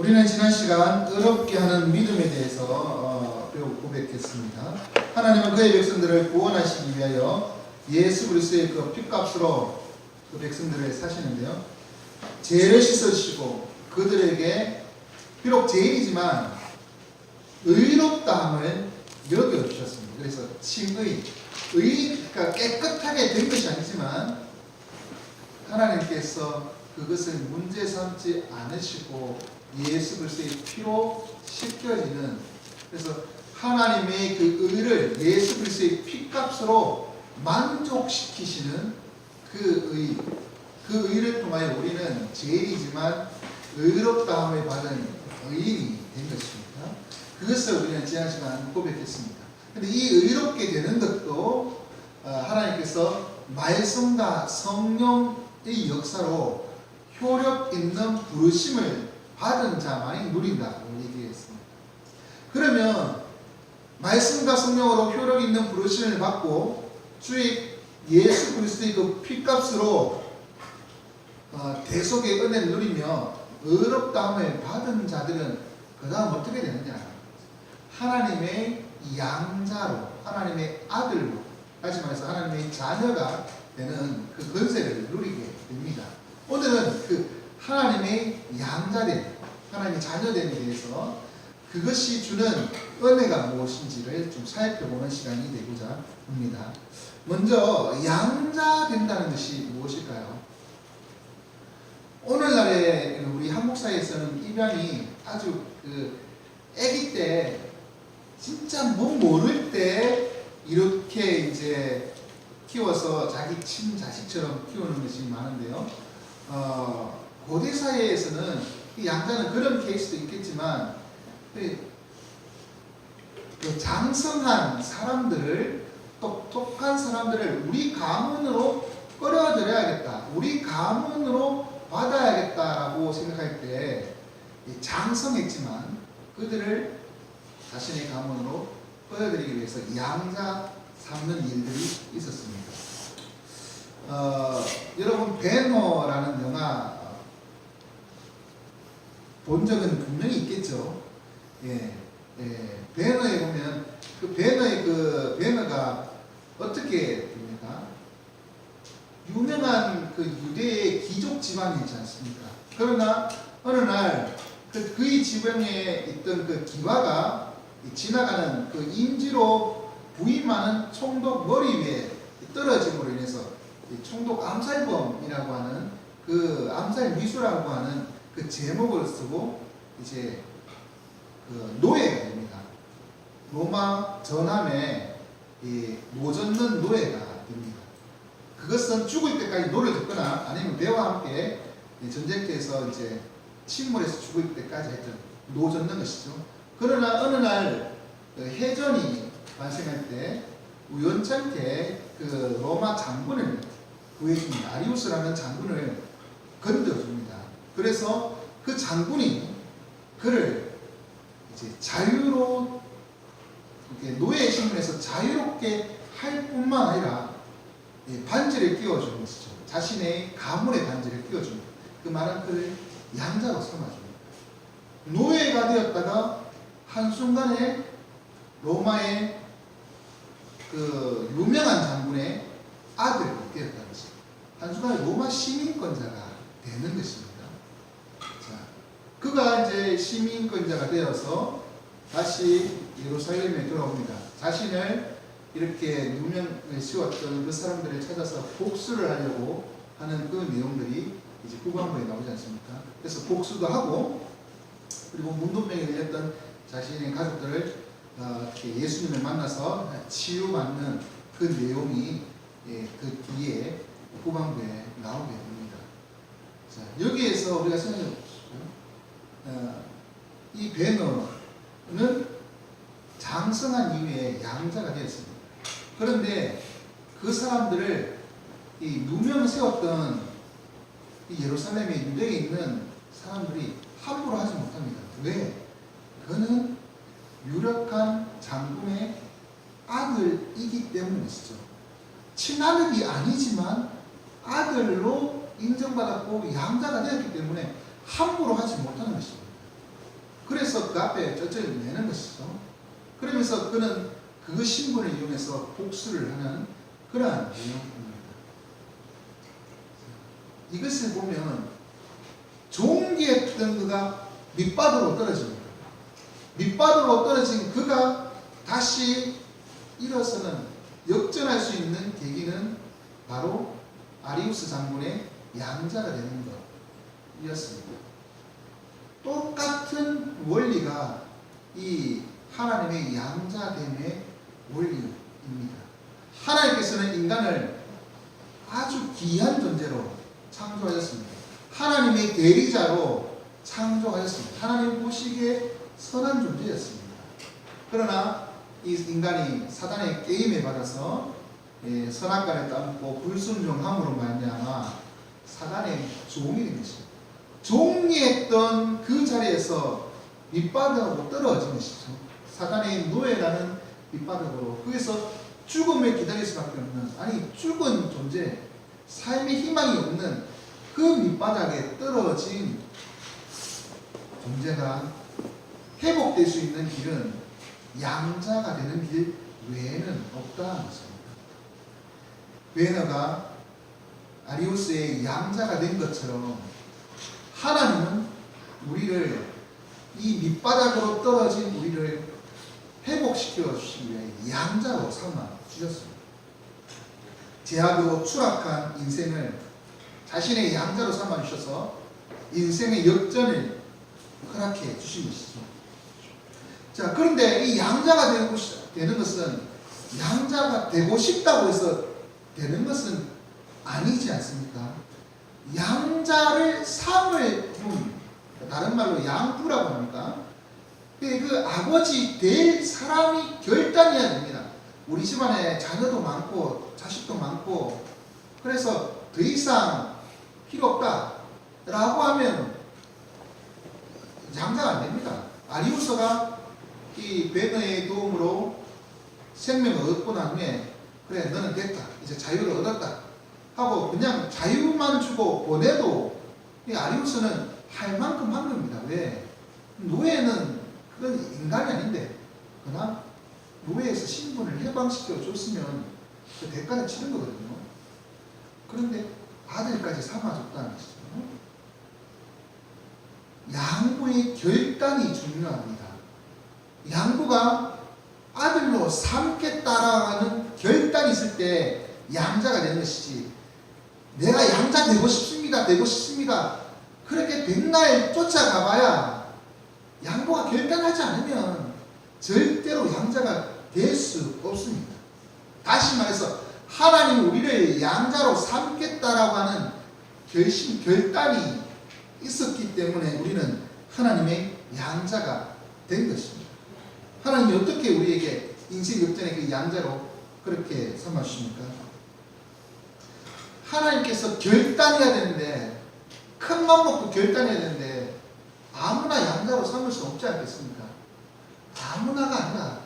우리는 지난 시간 의롭게 하는 믿음에 대해서 배우고 고백했습니다. 하나님은 그의 백성들을 구원하시기 위하여 예수 그리스도의 그 핏값으로 그 백성들을 사시는데요. 죄를 씻으시고 그들에게 비록 죄인이지만 의롭다함을 여겨주셨습니다. 그래서 칭의, 그러니까 깨끗하게 된 것이 아니지만 하나님께서 그것을 문제 삼지 않으시고 예수 그리스도의 피로 씻겨지는, 그래서 하나님의 그 의를 예수 그리스도의 피값으로 만족시키시는 그 의를 통하여 우리는 죄인이지만 의롭다함을 받은 의인이 된 것입니다. 그것을 우리는 지난 시간 고백했습니다. 그런데 이 의롭게 되는 것도 하나님께서 말씀과 성령의 역사로 효력 있는 부르심을 받은 자만이 누린다고 얘기했습니다. 그러면 말씀과 성령으로 효력 있는 부르심을 받고 주의 예수 그리스도의 그 피값으로 대속의 은혜를 누리며 의롭다함을 받은 자들은 그 다음 어떻게 되느냐? 하나님의 양자로, 하나님의 아들로, 다시 말해서 하나님의 자녀가 되는 그 권세를 누리게 됩니다. 오늘은 그 하나님의 양자됨, 하나님의 자녀됨에 대해서 그것이 주는 은혜가 무엇인지를 좀 살펴보는 시간이 되고자 합니다. 먼저 양자된다는 것이 무엇일까요? 오늘날의 우리 한국 사회에서는 입양이 아주 아기 때 진짜 뭐 모를 때 이렇게 이제 키워서 자기 친자식처럼 키우는 것이 많은데요. 고대 사회에서는 이 양자는 그런 케이스도 있겠지만 그 장성한 사람들을, 똑똑한 사람들을 우리 가문으로 끌어들여야겠다, 우리 가문으로 받아야겠다라고 생각할 때 장성했지만 그들을 자신의 가문으로 끌어들이기 위해서 양자 삼는 일들이 있었습니다. 여러분 배너라는 영화 본 적은 분명히 있겠죠. 배너에 보면 그 배너가 어떻게 됩니까? 유명한 그 유대의 귀족 집안이지 않습니까? 그러나 어느 날 그의 지방에 있던 그 기와가 지나가는 그 임지로 부임하는 총독 머리 위에 떨어짐으로 인해서 총독 암살범이라고 하는 그 암살 미수라고 하는 그 제목을 쓰고 이제 그 노예가 됩니다. 로마 전함에 노젓는 노예가 됩니다. 그것은 죽을 때까지 노를 듣거나 아니면 배와 함께 전쟁터에서 이제 침몰해서 죽을 때까지 했던 노젓는 것이죠. 그러나 어느 날 해전이 발생할 때 우연찮게 그 로마 장군을 구해줍니다. 아리우스라는 장군을 건져줍니다. 그래서 그 장군이 그를 이제 자유로, 노예 신분에서 자유롭게 할 뿐만 아니라 반지를 끼워주는 것이죠. 자신의 가문의 반지를 끼워줍니다. 그 말은 그를 양자로 삼아줍니다. 노예가 되었다가 한순간에 로마의 그 유명한 장군의 아들이 되었다는 것입니다. 한순간에 로마 시민권자가 되는 것입니다. 자, 그가 이제 시민권자가 되어서 다시 예루살렘에 돌아옵니다. 자신을 이렇게 누명을 씌웠던 그 사람들을 찾아서 복수를 하려고 하는 그 내용들이 이제 후반부에 나오지 않습니까? 그래서 복수도 하고, 그리고 문둥병에 걸렸던 자신의 가족들을 예수님을 만나서 치유받는 그 내용이 그 뒤에 후반부에 나오게 됩니다. 자, 여기에서 우리가 생각해 보십시오. 이 베너는 장성한 이후에 양자가 되었습니다. 그런데 그 사람들을 이 누명을 세웠던 이 예루살렘의 유대에 있는 사람들이 함부로 하지 못합니다. 왜? 그는 유력한 장군의 아들이기 때문이시죠. 친아들이 아니지만 아들로 인정받았고 양자가 되었기 때문에 함부로 하지 못하는 것입니다. 그래서 그 앞에 쩌쩌를 내는 것이죠. 그러면서 그는 그 신분을 이용해서 복수를 하는 그러한 내용입니다. 이것을 보면 종기했던 그가 밑바닥으로 떨어집니다. 밑바닥으로 떨어진 그가 다시 일어서는 역전할 수 있는 계기는 바로 아리우스 장군의 양자가 되는 것이었습니다. 똑같은 원리가 이 하나님의 양자됨의 원리입니다. 하나님께서는 인간을 아주 귀한 존재로 창조하셨습니다. 하나님의 대리자로 창조하셨습니다. 하나님 보시기에 선한 존재였습니다. 그러나 이 인간이 사단의 게임에 받아서 선악과를 따먹고 불순종함으로 말미암아 사단의 종이 된 것입니다. 종이했던 그 자리에서 밑바닥으로 떨어진 것이죠. 사단의 노예라는 밑바닥으로. 거기서 죽음을 기다릴 수밖에 없는, 아니 죽은 존재, 삶의 희망이 없는 그 밑바닥에 떨어진 존재가 회복될 수 있는 길은 양자가 되는 길 외에는 없다는 것입니다. 베너가 아리우스의 양자가 된 것처럼 하나님은 우리를 이 밑바닥으로 떨어진 우리를 회복시켜 주시기 위해 양자로 삼아 주셨습니다. 제하고 추락한 인생을 자신의 양자로 삼아 주셔서 인생의 역전을 허락해 주신 것이죠. 자, 그런데 이 양자가 되는 것은 양자가 되고 싶다고 해서 되는 것은 아니지 않습니까? 양자를 삼을 분, 다른 말로 양부라고 합니까? 그 아버지 될 사람이 결단해야 됩니다. 우리 집안에 자녀도 많고 자식도 많고 그래서 더 이상 필요 없다 라고 하면 양자가 안 됩니다. 아리우스가 이 베너의 도움으로 생명을 얻고 난 후에 그래 너는 됐다 이제 자유를 얻었다 하고 그냥 자유만 주고 보내도 이 아리우스는 할 만큼 한 겁니다. 왜? 노예는 그건 인간이 아닌데 그러나 노예에서 신분을 해방시켜 줬으면 그 대가를 치른 거거든요. 그런데 아들까지 삼아줬다는 것이죠. 양부의 결단이 중요합니다. 양부가 아들로 삼겠다라는 결단이 있을 때 양자가 되는 것이지, 내가 양자 되고 싶습니다 그렇게 백날 쫓아가봐야 양부가 결단하지 않으면 절대로 양자가 될 수 없습니다. 다시 말해서 하나님이 우리를 양자로 삼겠다라고 하는 결단이 있었기 때문에 우리는 하나님의 양자가 된 것입니다. 하나님이 어떻게 우리에게 인생 역전의 그 양자로 그렇게 삼아주십니까? 하나님께서 결단해야 되는데, 큰 맘 먹고 결단해야 되는데 아무나 양자로 삼을 수 없지 않겠습니까? 아무나가 아니라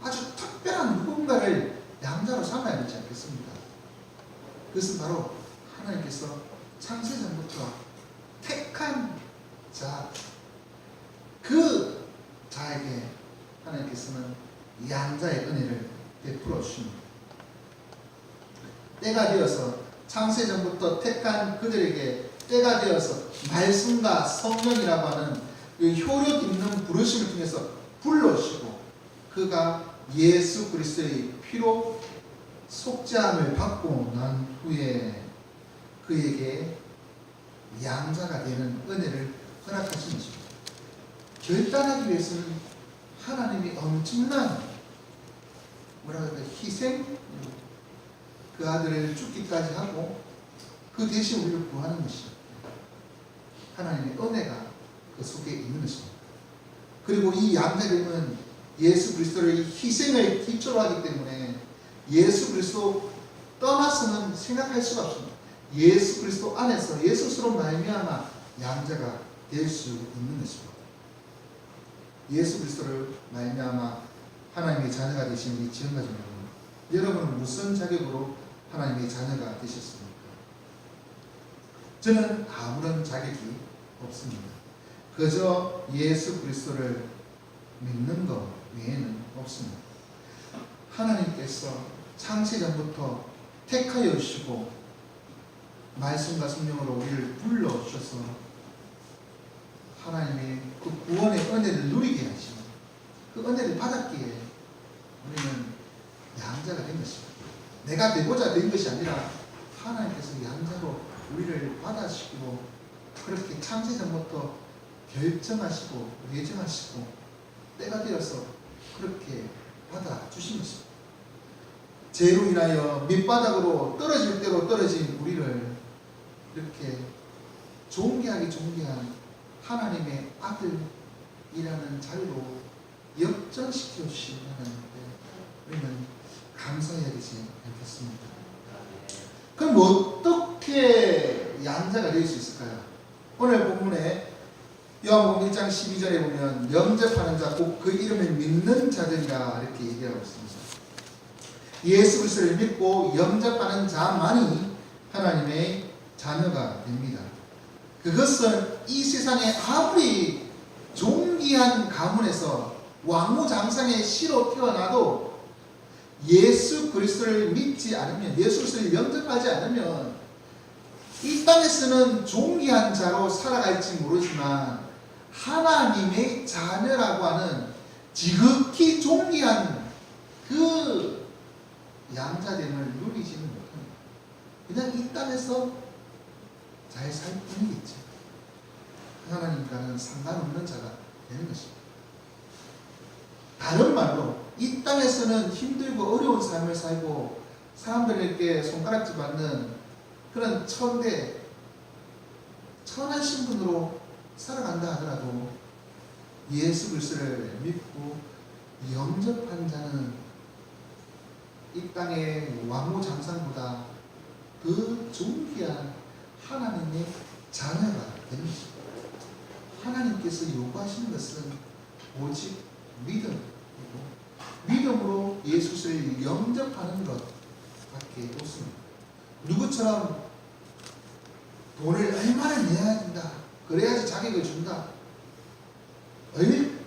아주 특별한 누군가를 양자로 삼아야 되지 않겠습니까? 그것은 바로 하나님께서 창세전부터 택한 자, 그 자에게 하나님께서는 양자의 은혜를 베풀어 주십니다. 때가 되어서 창세전부터 택한 그들에게 때가 되어서 말씀과 성령이라고 하는 그 효력 있는 부르심을 통해서 불러주시고 그가 예수 그리스도의 피로 속죄함을 받고 난 후에 그에게 양자가 되는 은혜를 허락하신 것입니다. 결단하기 위해서는 하나님이 엄청난 희생, 그 아들을 죽기까지 하고 그 대신 우리를 구하는 것입니다. 하나님의 은혜가 그 속에 있는 것입니다. 그리고 이 양자됨은 예수 그리스도의 희생을 기초로 하기 때문에 예수 그리스도 떠나서는 생각할 수가 없습니다. 예수 그리스도 안에서 예수스로 말미암아 양자가 될 수 있는 것입니다. 예수 그리스도를 말미암아 하나님의 자녀가 되신 우리 지원가족 여러분, 여러분은 무슨 자격으로 하나님의 자녀가 되셨습니까? 저는 아무런 자격이 없습니다. 그저 예수 그리스도를 믿는 것 외에는 없습니다. 하나님께서 창세전부터 택하여 주시고 말씀과 성령으로 우리를 불러주셔서 하나님의 그 구원의 은혜를 누리게 하시고 그 은혜를 받았기에 우리는 양자가 된 것입니다. 내가 되고자 된 것이 아니라 하나님께서 양자로 우리를 받아주시고 그렇게 창세전부터 결정하시고 예정하시고 때가 되어서 그렇게 받아주신 것입니다. 죄로 인하여 밑바닥으로 떨어질 대로 떨어진 우리를 이렇게 존귀하게 존귀한 하나님의 아들이라는 자리로 역전시켜 주신 하나님께 우리는 감사해야 되지 않겠습니까? 그럼 어떻게 양자가 될 수 있을까요? 오늘 본문에 요한복음 1장 12절에 보면 영접하는 자 곧 그 이름을 믿는 자들이라 이렇게 얘기하고 있습니다. 예수 그리스도를 믿고 영접하는 자만이 하나님의 자녀가 됩니다. 그것은 이 세상에 아무리 존귀한 가문에서 왕후장상의 씨로 태어나도 예수 그리스도를 믿지 않으면, 예수 그리스도를 영접하지 않으면 이 땅에서는 존귀한 자로 살아갈지 모르지만 하나님의 자녀라고 하는 지극히 존귀한 그 양자됨을 누리지는 못합니다. 그냥 이 땅에서 잘 살 뿐이겠죠. 하나님과는 상관없는 자가 되는 것입니다. 다른 말로 이 땅에서는 힘들고 어려운 삶을 살고 사람들에게 손가락질 받는 그런 천한 신분으로 살아간다 하더라도 예수 그리스도를 믿고 영접한 자는 이 땅의 왕후장상보다 더 존귀한 하나님의 자녀가 되는 것입니다. 하나님께서 요구하시는 것은 오직 믿음이고 믿음으로 예수 그리스도를 영접하는 것밖에 없습니다. 누구처럼 돈을 얼마나 내야 된다, 그래야지 자격을 준다,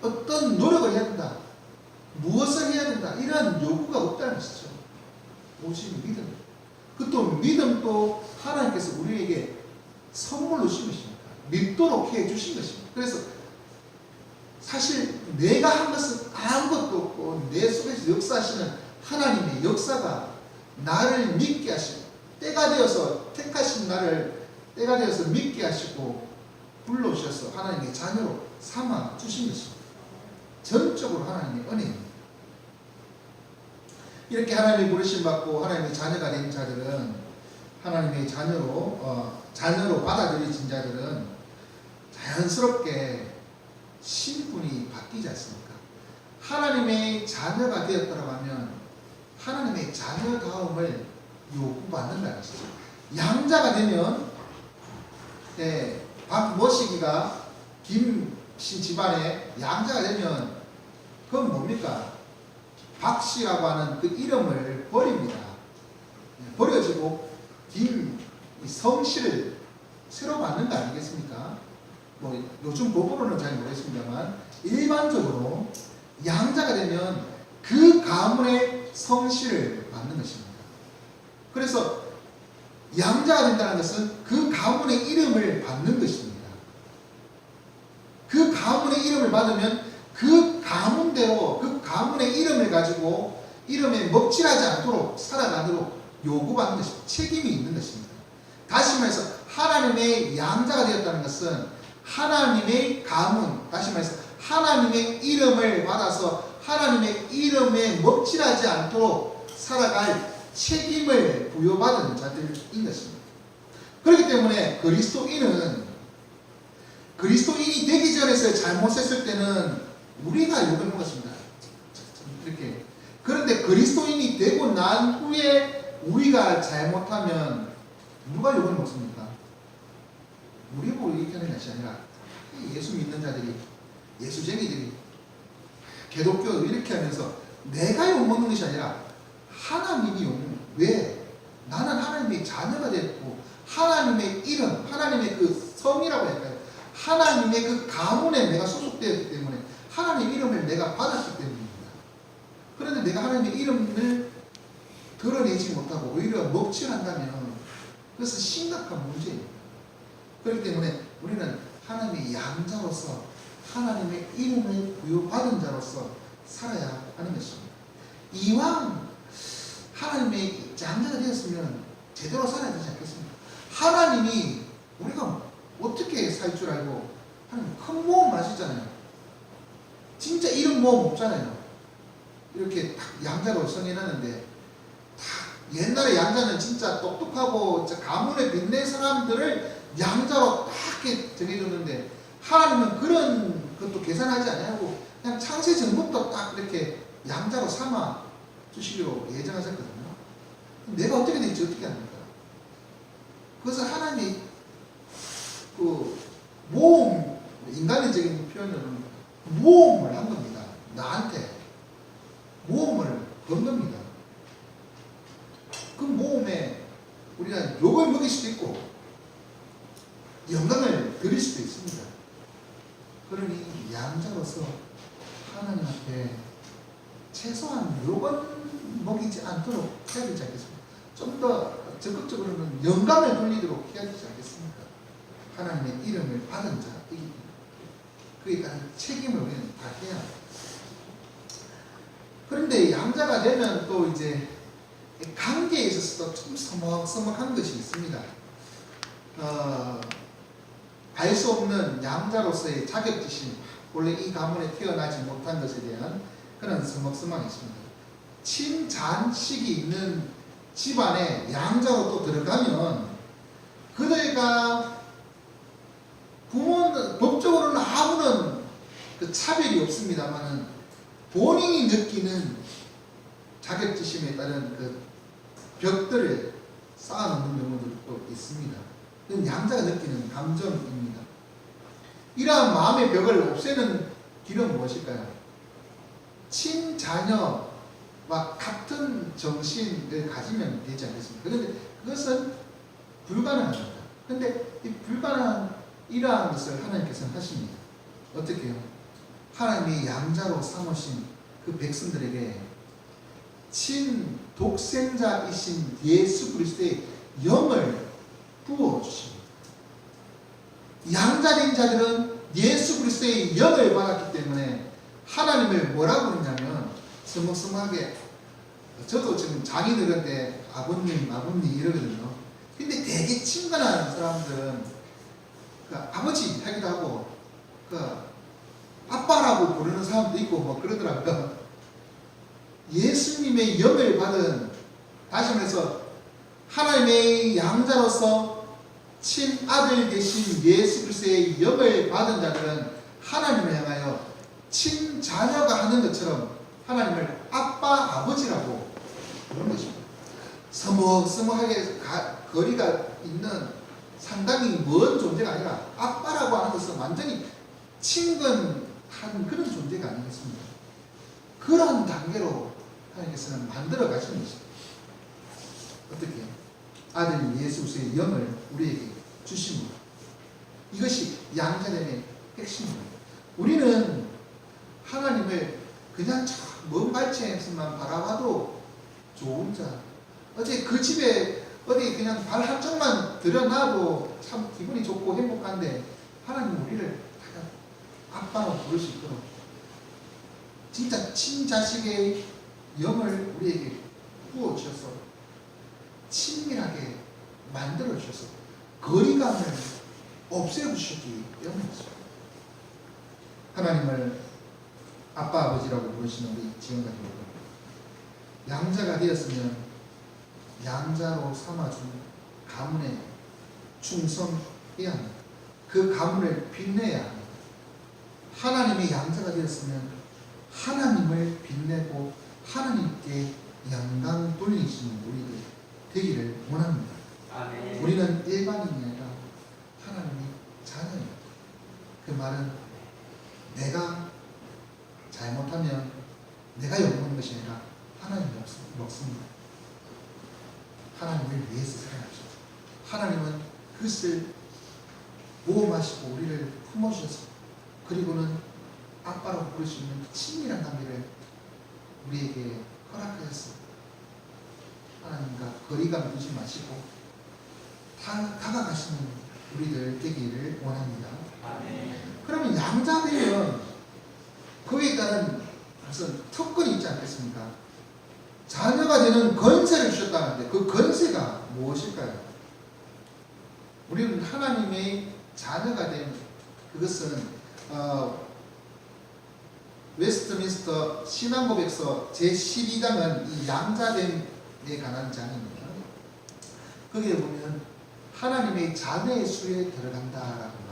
어떤 노력을 해야 된다, 무엇을 해야 된다, 이런 요구가 없다는 것이죠. 오직 믿음. 그또 믿음도 하나님께서 우리에게 선물로 주신 것입니다. 믿도록 해 주신 것입니다. 그래서 사실 내가 한 것은 아무것도 없고 내 속에서 역사하시는 하나님의 역사가 나를 믿게 하시고 때가 되어서 택하신 나를 때가 되어서 믿게 하시고 불러주셔서 하나님의 자녀로 삼아 주신 것입니다. 전적으로 하나님의 은혜입니다. 이렇게 하나님의 부르심 받고 하나님의 자녀가 된 자들은 하나님의 자녀로 받아들여진 자들은 자연스럽게 신분이 바뀌지 않습니까? 하나님의 자녀가 되었다고 하면 하나님의 자녀다움을 요구받는다는 것이죠. 양자가 되면 박모시기가 김씨 집안의 양자가 되면 그건 뭡니까? 박씨라고 하는 그 이름을 버립니다. 버려지고 김 성씨를 새로 받는 거 아니겠습니까? 뭐 요즘 법으로는 잘 모르겠습니다만 일반적으로 양자가 되면 그 가문의 성씨를 받는 것입니다. 그래서 양자가 된다는 것은 그 가문의 이름을 받는 것입니다. 그 가문의 이름을 받으면 그 가문대로 그 가문의 이름을 가지고 이름에 먹칠하지 않도록 살아가도록 요구받는 것입니다. 책임이 있는 것입니다. 다시 말해서 하나님의 양자가 되었다는 것은 하나님의 가문, 다시 말해서 하나님의 이름을 받아서 하나님의 이름에 먹칠하지 않도록 살아갈 책임을 부여받은 자들인 것입니다. 그렇기 때문에 그리스도인이 되기 전에서 잘못했을 때는 우리가 욕을 먹었습니다. 이렇게. 그런데 그리스도인이 되고 난 후에 우리가 잘못하면 누가 욕을 먹습니까? 우리 보고 얘기하는 것이 아니라 예수 믿는 자들이, 예수쟁이들이, 기독교 이렇게 하면서 내가 욕먹는 것이 아니라 하나님이 욕먹는. 왜? 나는 하나님의 자녀가 됐고 하나님의 이름, 하나님의 그 성이라고 할까요? 하나님의 그 가문에 내가 소속되었기 때문에 하나님 이름을 내가 받았기 때문입니다. 그런데 내가 하나님의 이름을 드러내지 못하고 오히려 먹칠한다면 그것은 심각한 문제입니다. 그렇기 때문에 우리는 하나님의 양자로서 하나님의 이름을 부여받은 자로서 살아야 하는 것입니다. 이왕 하나님의 양자가 되었으면 제대로 살아야 되지 않겠습니까? 하나님이 우리가 어떻게 살 줄 알고 하나님 큰 모험 마시잖아요. 진짜 이름 모험 없잖아요. 이렇게 딱 양자로 정해놨는데 옛날에 양자는 진짜 똑똑하고 가문에 빛낸 사람들을 양자로 딱 이렇게 정해줬는데 하나님은 그런 것도 계산하지 않냐고 그냥 창세 전부터 딱 이렇게 양자로 삼아 주시기로 예정하셨거든요. 내가 어떻게 될지 어떻게 합니까? 그것은 하나님이 그 모험, 인간적인 표현으로는 모험을 한 겁니다. 나한테 모험을 건 겁니다. 그 모험에 우리가 욕을 먹일 수도 있고 영광을 드릴 수도 있습니다. 그러니 양자로서 하나님 앞에 최소한 욕은 먹이지 않도록 해야 되지 않겠습니까? 좀 더 적극적으로는 영광을 돌리도록 해야 되지 않겠습니까? 하나님의 이름을 받은 자이기 때문에 그에 따른 책임을 우리는 다 해야 합니다. 그런데 양자가 되면 또 이제 관계에 있어서도 좀 서먹서먹한 것이 있습니다. 알 수 없는 양자로서의 자격지심, 원래 이 가문에 태어나지 못한 것에 대한 그런 서먹서먹이 있습니다. 친잔식이 있는 집안에 양자로 또 들어가면 그들과 부모는 법적으로는 아무런 그 차별이 없습니다만은 본인이 느끼는 자격지심에 따른 그 벽들을 쌓아놓는 경우도 있습니다. 이건 양자가 느끼는 감정입니다. 이러한 마음의 벽을 없애는 길은 무엇일까요? 친자녀와 같은 정신을 가지면 되지 않겠습니까? 그런데 그것은 불가능합니다. 그런데 이 불가능한 이러한 것을 하나님께서는 하십니다. 어떻게 해요? 하나님이 양자로 삼으신 그 백성들에게 친 독생자이신 예수 그리스도의 영을 부어주십니다. 양자된 자들은 예수 그리스도의 영을 받았기 때문에 하나님을 뭐라고 그러냐면 서먹서먹하게 저도 지금 장인들한테 아버님 이러거든요. 근데 되게 친근한 사람들은 그 아버지 하기도 하고 그 아빠라고 부르는 사람도 있고 뭐 그러더라고요. 예수님의 영을 받은, 다시 말해서 하나님의 양자로서 친아들 되신 예수 그리스도의 영을 받은 자들은 하나님을 향하여 친자녀가 하는 것처럼 하나님을 아빠, 아버지라고 부르는 것입니다. 서먹서먹하게 거리가 있는 상당히 먼 존재가 아니라 아빠라고 하는 것은 완전히 친근한 그런 존재가 아니겠습니까? 그런 단계로 하나님께서는 만들어 가시는 것입니다. 어떻게? 아들 예수 그리스도의 영을 우리에게 주십니다. 이것이 양자됨의 핵심입니다. 우리는 하나님을 그냥 먼 발치에서만 바라봐도 좋은 자, 어제 그 집에 어디 그냥 발 한쪽만 들여놔도 참 기분이 좋고 행복한데 하나님 우리를 아빠로 부를 수 있도록 진짜 친자식의 영을 우리에게 부어주셔서 친밀하게 만들어주셔서 거리감을 없애주셨기 때문이죠. 하나님을 아빠 아버지라고 부르시는 우리 지금까지 양자가 되었으면 양자로 삼아준 가문에 충성해야 합니다. 그 가문을 빛내야 합니다. 하나님의 양자가 되었으면 하나님을 빛내고 하나님께 영광 돌리시는 우리들 되기를 원합니다. 아멘. 우리는 일반인이 아니라 하나님의 자녀입니다. 그 말은 내가 잘못하면 내가 욕먹는 것이 아니라 하나님이 먹습니다. 하나님을 위해서 살아갑시다. 하나님은 그것을 보호하시고 우리를 품어주셔서 그리고는 아빠라고 부를 수 있는 친밀한 관계를 우리에게 허락하셨어. 하나님과 거리감 두지 마시고 다가가시는 우리들 되기를 원합니다. 그러면 양자되면 그에 따른 무슨 특권이 있지 않겠습니까? 자녀가 되는 권세를 주셨다는데 그 권세가 무엇일까요? 우리는 하나님의 자녀가 된 그것은 웨스트민스터 신앙고백서 제12장은 이 양자됨에 관한 장입니다. 거기에 보면 하나님의 자녀의 수에 들어간다라고 말합니다.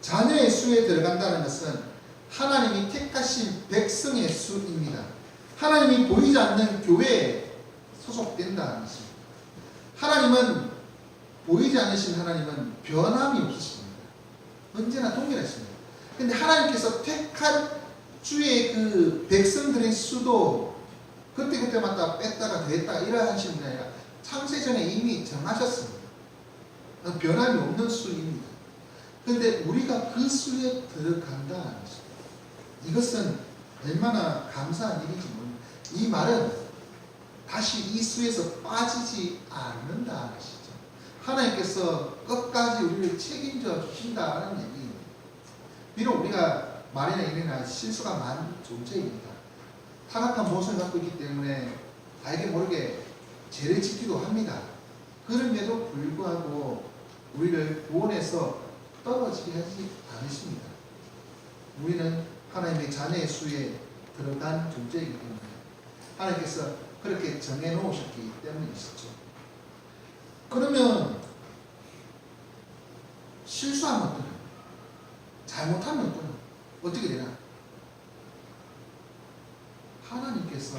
자녀의 수에 들어간다는 것은 하나님이 택하신 백성의 수입니다. 하나님이 보이지 않는 교회에 소속된다는 것입니다. 하나님은 보이지 않으신 하나님은 변함이 없으십니다. 언제나 동일하십니다. 근데 하나님께서 택한 주의 그 백성들의 수도 그때마다 뺐다가 됐다가 이러하시는 게 아니라 창세전에 이미 정하셨습니다. 변함이 없는 수입니다. 근데 우리가 그 수에 들어간다는 것입니다. 이것은 얼마나 감사한 일인지 모릅니다. 이 말은 다시 이 수에서 빠지지 않는다는 것이죠. 하나님께서 끝까지 우리를 책임져 주신다는 얘기입니다. 비록 우리가 말이나 일이나 실수가 많은 존재입니다. 타락한 모습을 갖고 있기 때문에 알게 모르게 죄를 짓기도 합니다. 그럼에도 불구하고 우리를 구원해서 떨어지게 하지 않으십니다. 우리는 하나님의 자녀의 수에 들어간 존재이기 때문에 하나님께서 그렇게 정해놓으셨기 때문이시죠. 그러면 실수하면 어떠냐? 잘못하면 어떠냐? 어떻게 되나? 하나님께서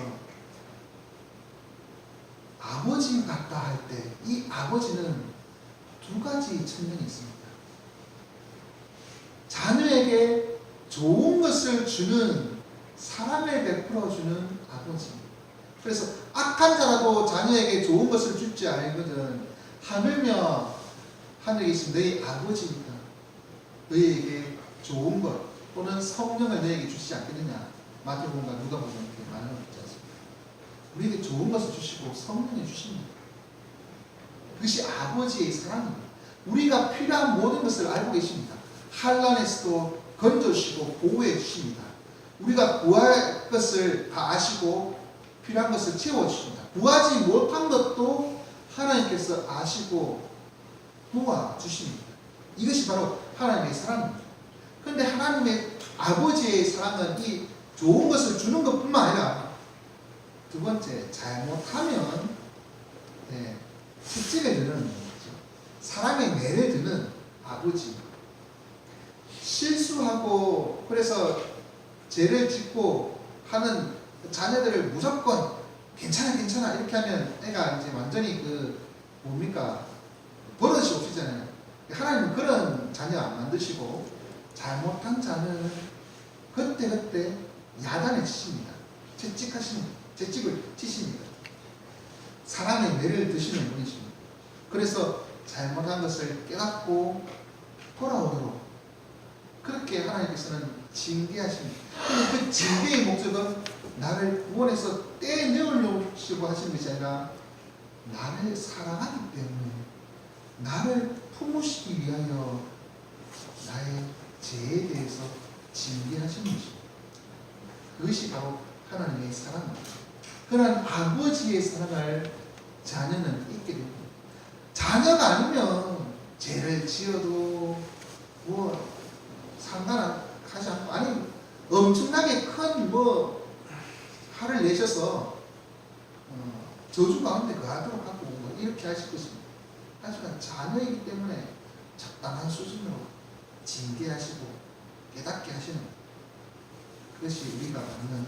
아버지 같다 할 때 이 아버지는 두 가지 측면이 있습니다. 자녀에게 좋은 것을 주는 사랑을 베풀어 주는 아버지. 그래서 악한 자라도 자녀에게 좋은 것을 줄지 알거든 하물며 하늘에 계신 너희 아버지니까 너희에게 좋은 것 또는 성령을 너희에게 주시지 않겠느냐. 마태복음과 누가복음 이렇게 말하는 거지 않습니까? 우리에게 좋은 것을 주시고 성령을 주십니다. 그것이 아버지의 사랑입니다. 우리가 필요한 모든 것을 알고 계십니다. 환난에서도 건져주시고 보호해 주십니다. 우리가 구할 것을 다 아시고 필요한 것을 채워주십니다. 구하지 못한 것도 하나님께서 아시고 도와주십니다. 이것이 바로 하나님의 사랑입니다. 그런데 하나님의 아버지의 사랑은 이 좋은 것을 주는 것뿐만 아니라 두 번째, 잘못하면 채찍을 드는 거죠. 사랑의 매를 드는 아버지. 실수하고 그래서 죄를 짓고 하는 자녀들을 무조건 괜찮아 이렇게 하면 애가 이제 완전히 버릇이 없으잖아요. 하나님은 그런 자녀 안 만드시고 잘못한 자녀는 그때 야단을 치십니다. 채찍을 치십니다. 사랑의 매를 드시는 분이십니다. 그래서 잘못한 것을 깨닫고 돌아오도록 그렇게 하나님께서는 징계하십니다. 근데 그 징계의 목적은 나를 구원해서 떼내려고 하시는 것이 아니라 나를 사랑하기 때문에 나를 품으시기 위하여 나의 죄에 대해서 징계하시는 것입니다. 그것이 바로 하나님의 사랑입니다. 그런 아버지의 사랑을 자녀는 잊게 됩니다. 자녀가 아니면 죄를 지어도 상관하지 않고 아니 엄청나게 큰 화를 내셔서 저주 가운데 거하도록 하고 이렇게 하실 것입니다. 하지만 자녀이기 때문에 적당한 수준으로 징계하시고 깨닫게 하시는 그것이 우리가 받는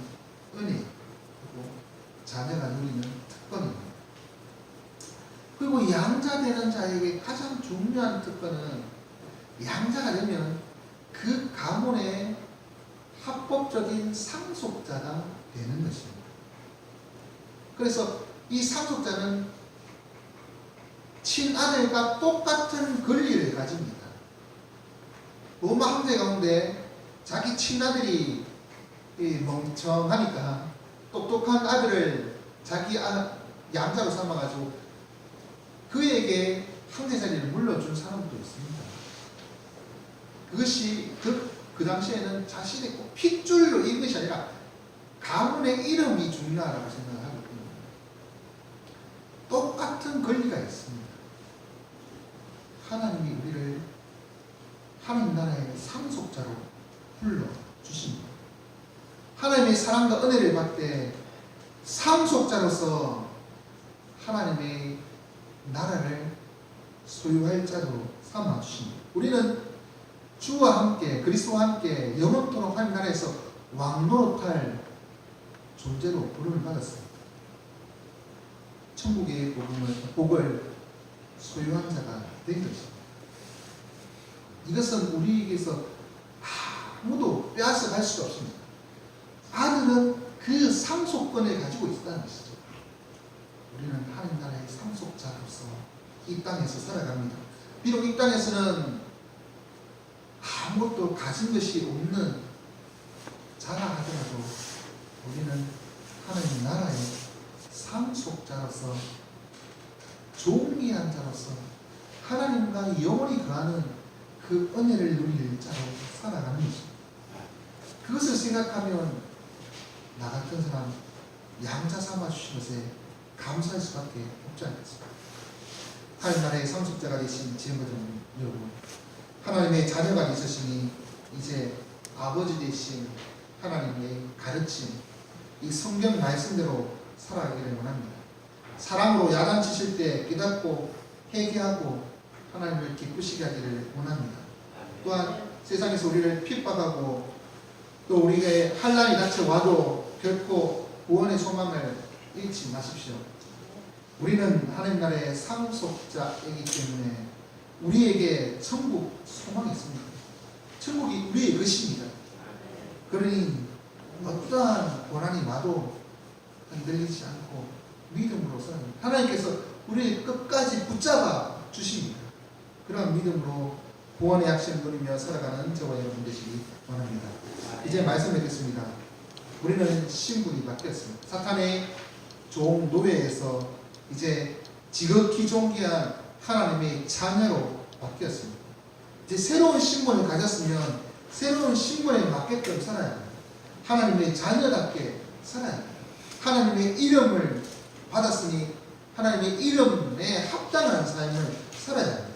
은혜이고 자녀가 누리는 특권입니다. 그리고 양자되는 자에게 가장 중요한 특권은 양자가 되면 그 가문의 합법적인 상속자가 되는 것입니다. 그래서 이 상속자는 친아들과 똑같은 권리를 가집니다. 로마 황제 가운데 자기 친아들이 멍청하니까 똑똑한 아들을 자기 양자로 삼아가지고 그에게 황제 자리를 물려준 사람도 있습니다. 그것이 그 당시에는 자신의 꼭 핏줄로 있는 것이 아니라 가문의 이름이 중요하다고 생각하기 때문에 똑같은 권리가 있습니다. 하나님이 우리를 하나님 나라의 상속자로 불러주십니다. 하나님의 사랑과 은혜를 받을 때 상속자로서 하나님의 나라를 소유할 자로 삼아주십니다. 우리는 주와 함께 그리스도와 함께 영원토록 하나님 나라에서 왕노릇할 존재로 부름을 받았습니다. 천국의 복을 소유한 자가 된 것입니다. 이것은 우리에게서 아무도 빼앗아 갈 수가 없습니다. 아들은 그 상속권을 가지고 있다는 것이죠. 우리는 하나님 나라의 상속자로서 이 땅에서 살아갑니다. 비록 이 땅에서는 아무것도 가진 것이 없는 자라 하더라도 우리는 하나님 나라의 상속자로서 종이한 자로서 하나님과 영원히 거하는 그 은혜를 누릴 자로 살아가는 것입니다. 그것을 생각하면 나 같은 사람 양자 삼아주신 것에 감사할 수밖에 없지 않겠습니까? 하나님 나라의 상속자가 되신 지혜모든 여러분, 하나님의 자녀가 있으시니 이제 아버지 되신 하나님의 가르침, 이 성경 말씀대로 살아가기를 원합니다. 사랑으로 야단치실 때 깨닫고 회개하고 하나님을 기쁘시게 하기를 원합니다. 또한 세상에서 우리를 핍박하고 또 우리에게 환난이 닥쳐와도 결코 구원의 소망을 잃지 마십시오. 우리는 하나님 나라의 상속자이기 때문에 우리에게 천국 소망이 있습니다. 천국이 우리의 것입니다. 그러니 어떠한 고난이 와도 흔들리지 않고 믿음으로 살아갑니다. 하나님께서 우리를 끝까지 붙잡아 주십니다. 그런 믿음으로 구원의 약속을 누리며 살아가는 저와 여러분 되시기 원합니다. 이제 말씀드리겠습니다. 우리는 신분이 바뀌었습니다. 사탄의 종 노예에서 이제 지극히 존귀한 하나님의 자녀로 바뀌었습니다. 이제 새로운 신분을 가졌으면 새로운 신분에 맞게끔 살아야 합니다. 하나님의 자녀답게 살아야 합니다. 하나님의 이름을 받았으니 하나님의 이름에 합당한 삶을 살아야 합니다.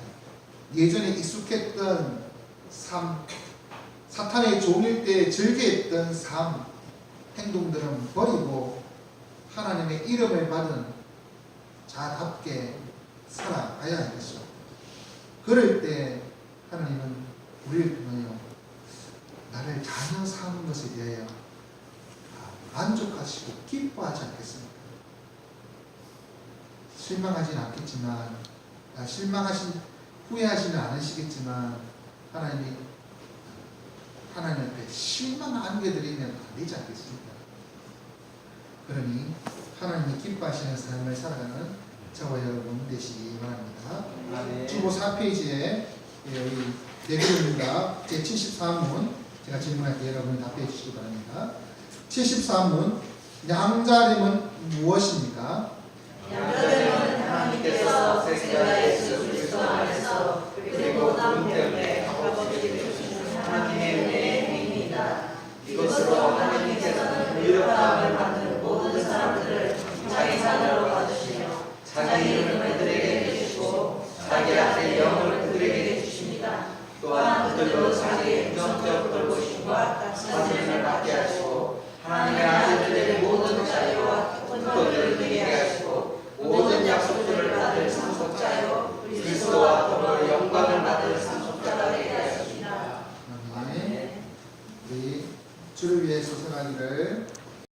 예전에 익숙했던 삶, 사탄의 종일 때 즐겨했던 삶, 행동들은 버리고 하나님의 이름을 받은 자답게 살아가야 할 것이죠. 그럴 때 하나님은 우리를 통하여 나를 자녀 삼은 것에 대하여 만족하시고 기뻐하지 않겠습니까? 실망하지는 않겠지만, 후회하지는 않으시겠지만 하나님 앞에 실망 안겨드리면 안 되지 않겠습니까? 그러니 하나님이 기뻐하시는 삶을 살아가는 저와 여러분 되시기 바랍니다. 주보 4페이지에 여기 내부입니다. 제73문 제가 질문할 때 여러분이 답해 주시기 바랍니다. 73문 양자됨은 무엇입니까? 양자됨은 하나님께서 생자 예수 그리스도 안에서 그리고 남 때문에 아버지를 주시는 하나님의 은혜의 행위이다. 이것으로 하나님께서는 의롭다함을 받는 모든 사람들을 자기 자녀로 받으시며 자기 이름을 그들에게 주시고 자기 아들의 영을 그들에게 주십니다. 또한 그들로 자기의 부정적 돌보심과 사진을 받게 하시고 하나님의 아들들의 모든 자유와 특권들을 누리게 하시고 모든 약속들을 받을 상속자요 그리스도와 더불어 영광을 받을 상속자가 되게 하십니다. 아멘. 우리 주를 위해서 살아가기를